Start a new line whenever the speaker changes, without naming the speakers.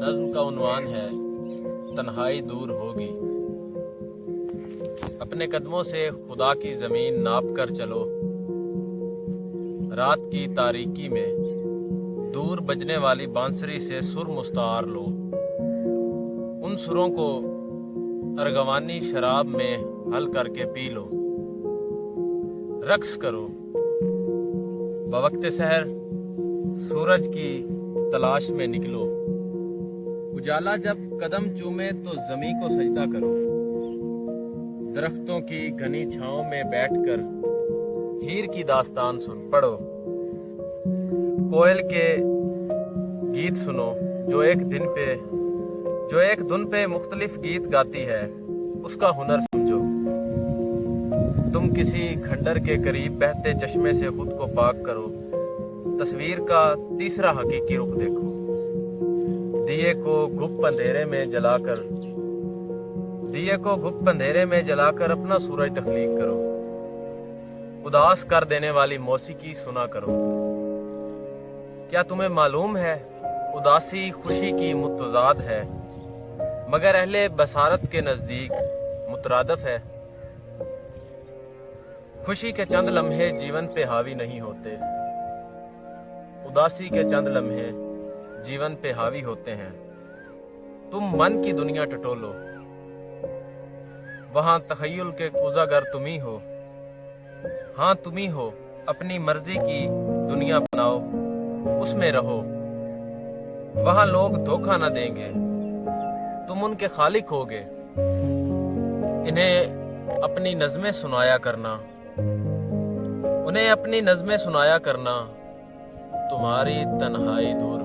नज्म का उन्वान है तन्हाई दूर होगी। अपने कदमों से खुदा की ज़मीन नाप कर चलो। रात की तारीकी में दूर बजने वाली बांसुरी से सुर मुस्तार लो। उन सुरों को अरगवानी शराब में हल करके पी लो। रक्स करो बवक्ते सहर, सूरज की तलाश में निकलो। उजाला जब कदम चूमे तो ज़मी को सजदा करो। दरख्तों की घनी छांव में बैठकर हीर की दास्तान सुन पढ़ो। कोयल के गीत सुनो जो एक धुन पे मुख्तलिफ गीत गाती है, उसका हुनर समझो। तुम किसी खंडर के करीब बहते चश्मे से खुद को पाक करो। तस्वीर का तीसरा हकीकी रुख देखो। दिए को गुप्त अंधेरे में जलाकर अपना सूरज तख्लीक करो। उदास कर देने वाली मौसीकी सुना करो। क्या तुम्हें मालूम है उदासी खुशी की मुतज़ाद है, मगर अहले बसारत के नज़दीक मुतरादफ है। खुशी के चंद लम्हे जीवन पे हावी नहीं होते, उदासी के चंद लम्हे जीवन पे हावी होते हैं। तुम मन की दुनिया टटोलो, वहां तखय्युल के कुज़ागर तुम ही हो। हाँ तुम ही हो, अपनी मर्जी की दुनिया बनाओ, उसमें रहो। वहां लोग धोखा न देंगे, तुम उनके खालिक होगे। उन्हें अपनी नज़में सुनाया करना, तुम्हारी तन्हाई दूर